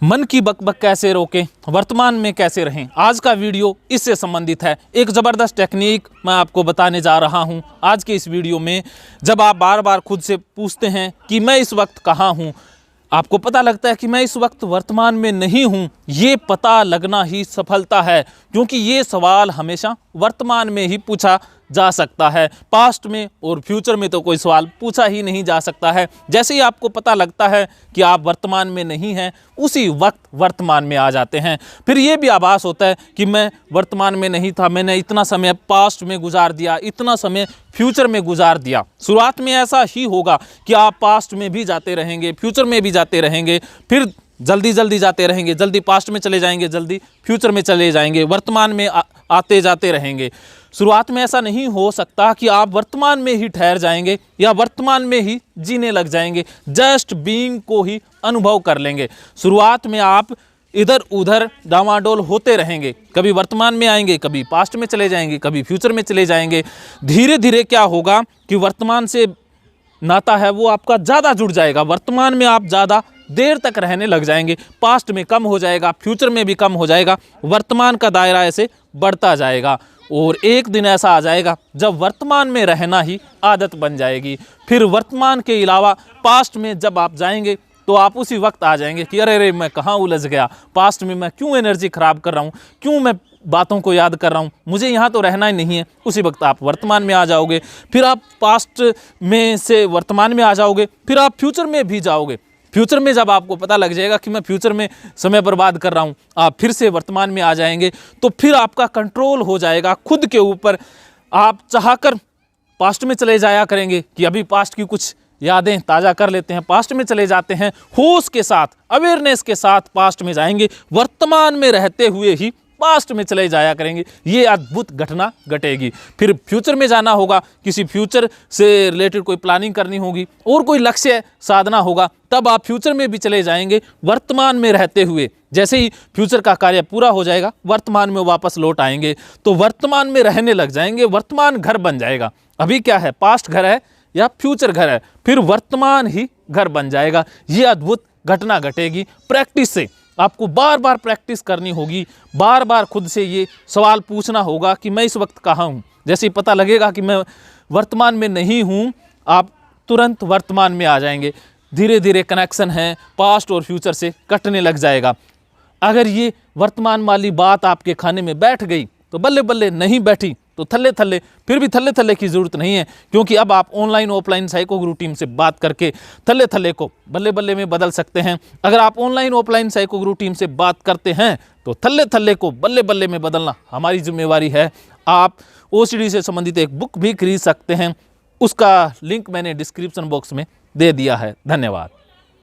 मन की बकबक कैसे रोकें, वर्तमान में कैसे रहें। आज का वीडियो इससे संबंधित है। एक ज़बरदस्त टेक्निक मैं आपको बताने जा रहा हूं आज के इस वीडियो में। जब आप बार बार खुद से पूछते हैं कि मैं इस वक्त कहाँ हूं, आपको पता लगता है कि मैं इस वक्त वर्तमान में नहीं हूं, ये पता लगना ही सफलता है। क्योंकि ये सवाल हमेशा वर्तमान में ही पूछा जा सकता है, पास्ट में और फ्यूचर में तो कोई सवाल पूछा ही नहीं जा सकता है। जैसे ही आपको पता लगता है कि आप वर्तमान में नहीं हैं, उसी वक्त वर्तमान में आ जाते हैं। फिर ये भी आभास होता है कि मैं वर्तमान में नहीं था, मैंने इतना समय पास्ट में गुजार दिया, इतना समय फ्यूचर में गुजार दिया। शुरुआत में ऐसा ही होगा कि आप पास्ट में भी जाते रहेंगे, फ्यूचर में भी जाते रहेंगे, फिर जल्दी जाते रहेंगे, जल्दी पास्ट में चले जाएंगे, जल्दी फ्यूचर में चले जाएंगे, वर्तमान में आते जाते रहेंगे। शुरुआत में ऐसा नहीं हो सकता कि आप वर्तमान में ही ठहर जाएंगे या वर्तमान में ही जीने लग जाएंगे, जस्ट बीइंग को ही अनुभव कर लेंगे। शुरुआत में आप इधर उधर डामाडोल होते रहेंगे, कभी वर्तमान में आएंगे, कभी पास्ट में चले जाएंगे, कभी फ्यूचर में चले जाएंगे। धीरे धीरे क्या होगा कि वर्तमान से नाता है वो आपका ज़्यादा जुड़ जाएगा, वर्तमान में आप ज़्यादा देर तक रहने लग जाएंगे, पास्ट में कम हो जाएगा, फ्यूचर में भी कम हो जाएगा, वर्तमान का दायरा ऐसे बढ़ता जाएगा। और एक दिन ऐसा आ जाएगा जब वर्तमान में रहना ही आदत बन जाएगी। फिर वर्तमान के अलावा पास्ट में जब आप जाएंगे तो आप उसी वक्त आ जाएंगे कि अरे मैं कहाँ उलझ गया, पास्ट में मैं क्यों एनर्जी ख़राब कर रहा हूँ, क्यों मैं बातों को याद कर रहा हूँ, मुझे यहाँ तो रहना ही नहीं है। उसी वक्त आप वर्तमान में आ जाओगे, फिर आप पास्ट में से वर्तमान में आ जाओगे, फिर आप फ्यूचर में भी जाओगे। फ्यूचर में जब आपको पता लग जाएगा कि मैं फ्यूचर में समय बर्बाद कर रहा हूँ, आप फिर से वर्तमान में आ जाएंगे। तो फिर आपका कंट्रोल हो जाएगा खुद के ऊपर। आप चाहकर पास्ट में चले जाया करेंगे कि अभी पास्ट की कुछ यादें ताज़ा कर लेते हैं, पास्ट में चले जाते हैं, होश के साथ, अवेयरनेस के साथ पास्ट में जाएंगे, वर्तमान में रहते हुए ही पास्ट में चले जाया करेंगे। ये अद्भुत घटना घटेगी। फिर फ्यूचर में जाना होगा, किसी फ्यूचर से रिलेटेड कोई प्लानिंग करनी होगी और कोई लक्ष्य साधना होगा, तब आप फ्यूचर में भी चले जाएंगे वर्तमान में रहते हुए। जैसे ही फ्यूचर का कार्य पूरा हो जाएगा, वर्तमान में वापस लौट आएंगे, तो वर्तमान में रहने लग जाएंगे, वर्तमान घर बन जाएगा। अभी क्या है, पास्ट घर है या फ्यूचर घर है, फिर वर्तमान ही घर बन जाएगा। ये अद्भुत घटना घटेगी। प्रैक्टिस से आपको बार बार प्रैक्टिस करनी होगी, बार बार खुद से ये सवाल पूछना होगा कि मैं इस वक्त कहाँ हूँ। जैसे ही पता लगेगा कि मैं वर्तमान में नहीं हूँ, आप तुरंत वर्तमान में आ जाएंगे। धीरे धीरे कनेक्शन है पास्ट और फ्यूचर से कटने लग जाएगा। अगर ये वर्तमान वाली बात आपके खाने में बैठ गई तो बल्ले बल्ले, नहीं बैठी तो थल्ले थल्ले। फिर भी थल्ले थल्ले की ज़रूरत नहीं है, क्योंकि अब आप ऑनलाइन ऑफलाइन साइको गुरु टीम से बात करके थल्ले थल्ले को बल्ले बल्ले में बदल सकते हैं। अगर आप ऑनलाइन ऑफलाइन साइको गुरु टीम से बात करते हैं तो थल्ले थल्ले को बल्ले बल्ले में बदलना हमारी जिम्मेवारी है। आप ओसीडी से संबंधित एक बुक भी खरीद सकते हैं, उसका लिंक मैंने डिस्क्रिप्शन बॉक्स में दे दिया है। धन्यवाद।